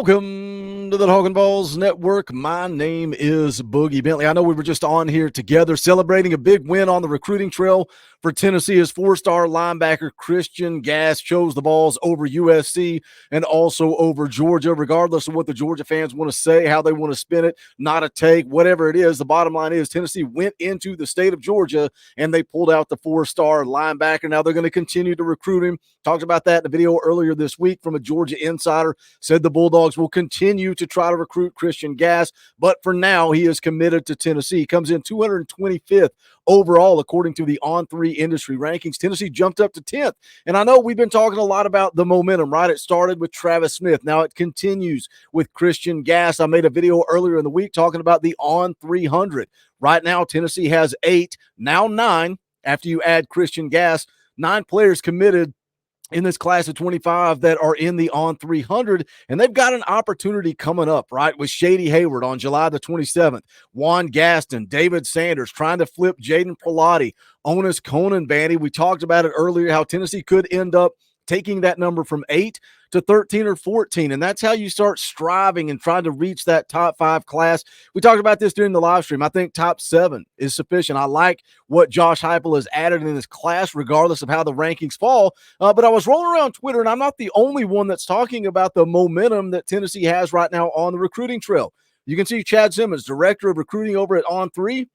Welcome to the Talkin VAWLS Network. My name is Boogie Bentley. I know we were just on here together celebrating a big win on the recruiting trail for Tennessee as four-star linebacker Christian Gass chose the Vols over USC and also over Georgia. Regardless of what the Georgia fans want to say, how they want to spin it, not a take, whatever it is, the bottom line is Tennessee went into the state of Georgia and they pulled out the four-star linebacker. Now they're going to continue to recruit him. Talked about that in a video earlier this week from a Georgia insider. Said the Bulldogs will continue to try to recruit Christian Gass, but for now, he is committed to Tennessee. He comes in 225th overall, according to the On3 industry rankings. Tennessee jumped up to 10th. And I know we've been talking a lot about the momentum, right? It started with Travis Smith. Now it continues with Christian Gass. I made a video earlier in the week talking about the On300. Right now, Tennessee has 8, now 9, after you add Christian Gass, 9 players committed in this class of 25 that are in the On300, and they've got an opportunity coming up, right, with Shady Hayward on July the 27th, Juan Gaston, David Sanders trying to flip Jaden Prelati, Onis Conan Bandy. We talked about it earlier, how Tennessee could end up taking that number from 8 to 13 or 14, and that's how you start striving and trying to reach that top 5 class. We talked about this during the live stream. I think top 7 is sufficient. I like what Josh Heupel has added in this class, regardless of how the rankings fall. But I was rolling around Twitter, and I'm not the only one that's talking about the momentum that Tennessee has right now on the recruiting trail. You can see Chad Simmons, director of recruiting over at On3,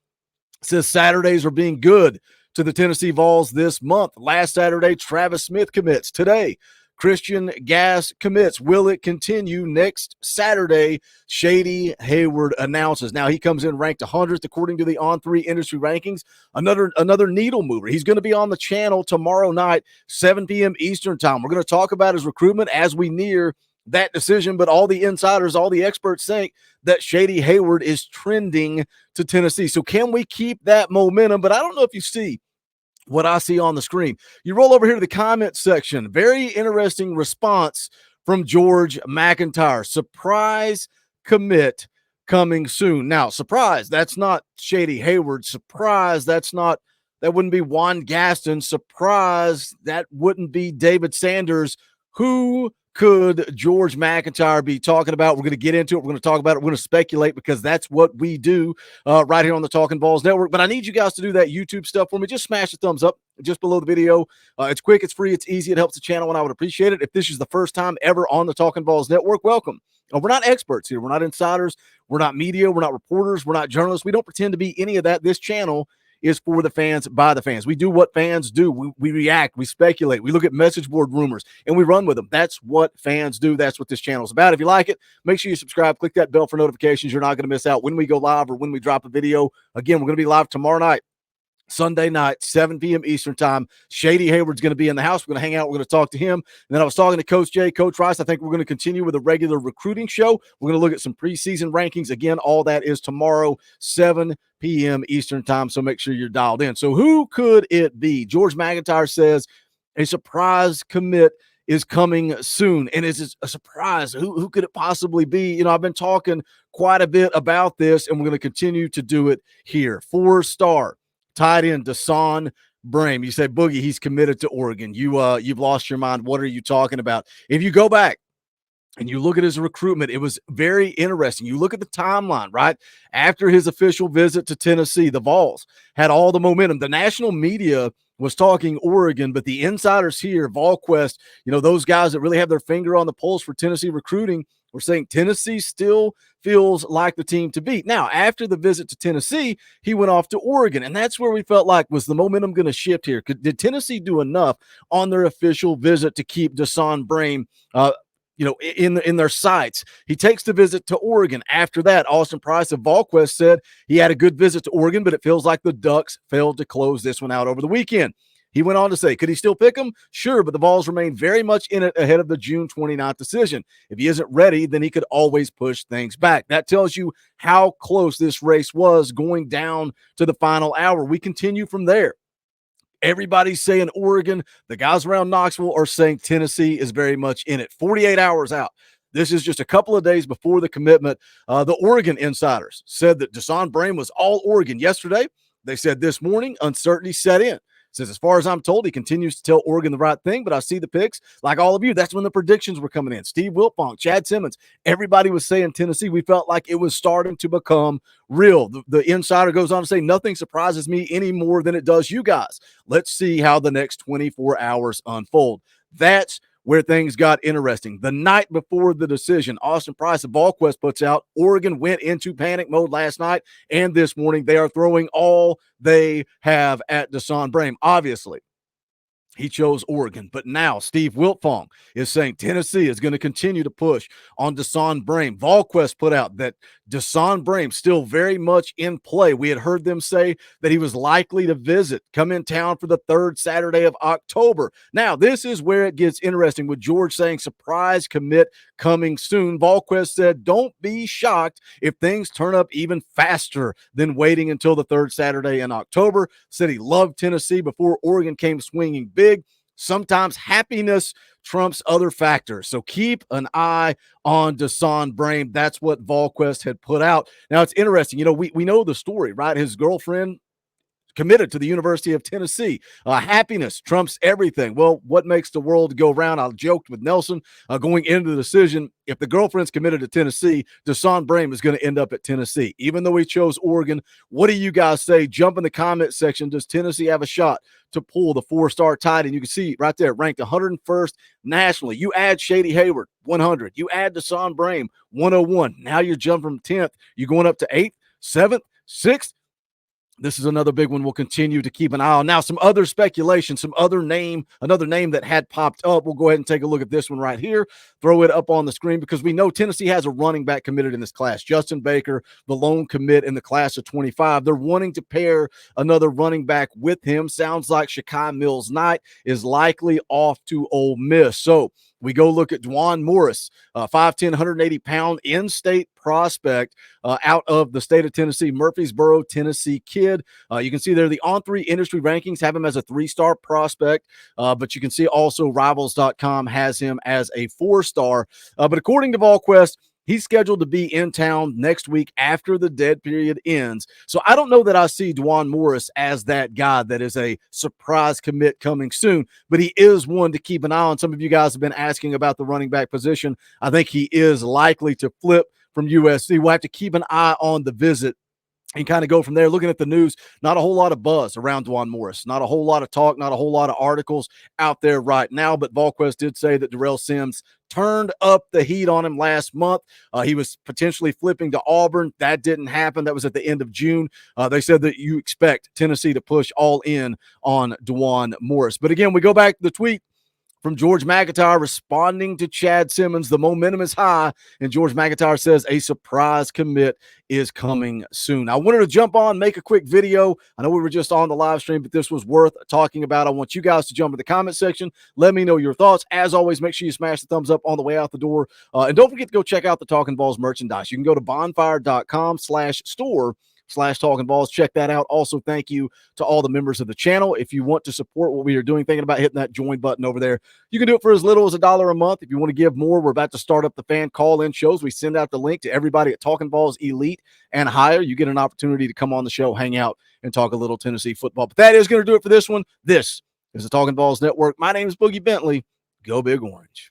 says Saturdays are being good to the Tennessee Vols this month. Last Saturday, Travis Smith commits. Today, Christian Gass commits. Will it continue next Saturday? Shady Hayward announces. Now, he comes in ranked 100th according to the On3 industry rankings. Another needle mover. He's going to be on the channel tomorrow night, 7 p.m. Eastern time. We're going to talk about his recruitment as we near that decision, but all the insiders, all the experts think that Shady Hayward is trending to Tennessee. So can we keep that momentum? But I don't know if you see what I see on the screen. You roll over here to the comment section. Very interesting response from George McIntyre. Surprise commit coming soon. Now, surprise, that's not Shady Hayward. Surprise, that wouldn't be Juan Gaston. Surprise, that wouldn't be David Sanders. Who could George McIntyre be talking about? We're going to get into it. We're going to talk about it. We're going to speculate because that's what we do right here on the Talkin VAWLS Network. But I need you guys to do that YouTube stuff for me. Just smash the thumbs up just below the video. It's quick, it's free, it's easy. It helps the channel, and I would appreciate it. If this is the first time ever on the Talkin VAWLS Network, welcome. We're not experts here. We're not insiders. We're not media. We're not reporters. We're not journalists. We don't pretend to be any of that. This channel is for the fans, by the fans. We do what fans do. We react, we speculate, we look at message board rumors, and we run with them. That's what fans do. That's what this channel is about. If you like it, make sure you subscribe, click that bell for notifications. You're not going to miss out when we go live or when we drop a video. Again, we're going to be live tomorrow night, Sunday night, 7 p.m. Eastern time. Shady Hayward's going to be in the house. We're going to hang out. We're going to talk to him. And then I was talking to Coach Jay, Coach Rice. I think we're going to continue with a regular recruiting show. We're going to look at some preseason rankings. Again, all that is tomorrow, 7 p.m. Eastern time. So make sure you're dialed in. So who could it be? George McIntyre says a surprise commit is coming soon. And is it a surprise? Who could it possibly be? You know, I've been talking quite a bit about this, and we're going to continue to do it here. 4-star tight end Dasan Brame. You say, Boogie, he's committed to Oregon. You've lost your mind. What are you talking about? If you go back and you look at his recruitment, it was very interesting. You look at the timeline, right? After his official visit to Tennessee, the Vols had all the momentum. The national media was talking Oregon, but the insiders here, VolQuest, you know, those guys that really have their finger on the pulse for Tennessee recruiting, were saying Tennessee still feels like the team to beat. Now, after the visit to Tennessee, he went off to Oregon, and that's where we felt like, was the momentum going to shift here? Did Tennessee do enough on their official visit to keep Dasan Brame in their sights? He takes the visit to Oregon. After that, Austin Price of VolQuest said he had a good visit to Oregon, but it feels like the Ducks failed to close this one out over the weekend. He went on to say, could he still pick him? Sure, but the Vols remain very much in it ahead of the June 29th decision. If he isn't ready, then he could always push things back. That tells you how close this race was going down to the final hour. We continue from there. Everybody's saying Oregon. The guys around Knoxville are saying Tennessee is very much in it. 48 hours out. This is just a couple of days before the commitment. The Oregon insiders said that Dasan Brame was all Oregon yesterday. They said this morning, uncertainty set in. Says, as far as I'm told, he continues to tell Oregon the right thing, but I see the picks like all of you. That's when the predictions were coming in. Steve Wiltfong, Chad Simmons, everybody was saying Tennessee. We felt like it was starting to become real. The insider goes on to say, nothing surprises me any more than it does you guys. Let's see how the next 24 hours unfold. That's where things got interesting. The night before the decision, Austin Price of VolQuest puts out, Oregon went into panic mode last night and this morning. They are throwing all they have at Deshaun Brame. Obviously, he chose Oregon. But now Steve Wiltfong is saying Tennessee is going to continue to push on Deshaun Brame. VolQuest put out that Deshaun Brame still very much in play. We had heard them say that he was likely to come in town for the third Saturday of October. Now, this is where it gets interesting with George saying surprise commit coming soon. VolQuest said, don't be shocked if things turn up even faster than waiting until the third Saturday in October. Said he loved Tennessee before Oregon came swinging big. Sometimes happiness trumps other factors. So keep an eye on Deshaun Brame. That's what VolQuest had put out. Now, it's interesting. You know, we know the story, right? His girlfriend committed to the University of Tennessee. Happiness trumps everything. Well, what makes the world go round? I joked with Nelson going into the decision. If the girlfriend's committed to Tennessee, Deshaun Brame is going to end up at Tennessee, even though he chose Oregon. What do you guys say? Jump in the comment section. Does Tennessee have a shot to pull the four-star tight end? You can see right there, ranked 101st nationally. You add Shady Hayward, 100. You add Deshaun Brame, 101. Now you're jumping from 10th. You're going up to 8th, 7th, 6th. This is another big one we'll continue to keep an eye on. Now, some other speculation, another name that had popped up. We'll go ahead and take a look at this one right here. Throw it up on the screen because we know Tennessee has a running back committed in this class. Justin Baker, the lone commit in the class of 25. They're wanting to pair another running back with him. Sounds like Shakai Mills-Knight is likely off to Ole Miss. So we go look at Dwan Morris, 5'10", 180-pound in-state prospect out of the state of Tennessee, Murfreesboro, Tennessee kid. You can see there the On3 industry rankings have him as a 3-star prospect, but you can see also Rivals.com has him as a 4-star. But according to VolQuest, he's scheduled to be in town next week after the dead period ends. So I don't know that I see Dwan Morris as that guy that is a surprise commit coming soon, but he is one to keep an eye on. Some of you guys have been asking about the running back position. I think he is likely to flip from USC. We'll have to keep an eye on the visit and kind of go from there. Looking at the news, not a whole lot of buzz around Dwan Morris, not a whole lot of talk, not a whole lot of articles out there right now, but VolQuest did say that Darrell Sims turned up the heat on him last month. He was potentially flipping to Auburn. That didn't happen. That was at the end of June. They said that you expect Tennessee to push all in on Dwan Morris. But again, we go back to the tweet from George McIntyre responding to Chad Simmons. The momentum is high, and George McIntyre says a surprise commit is coming soon. I wanted to jump on, make a quick video. I know we were just on the live stream, but this was worth talking about. I want you guys to jump in the comment section. Let me know your thoughts. As always, make sure you smash the thumbs up on the way out the door. And don't forget to go check out the Talkin VAWLS merchandise. You can go to bonfire.com/store/Talkin VAWLS. Check that out. Also, thank you to all the members of the channel. If you want to support what we are doing, thinking about hitting that join button over there, you can do it for as little as $1 a month. If you want to give more, we're about to start up the fan call-in shows. We send out the link to everybody at Talkin VAWLS Elite and higher. You get an opportunity to come on the show, hang out, and talk a little Tennessee football. But that is going to do it for this one. This is the Talkin VAWLS Network. My name is Boogie Bentley. Go Big Orange.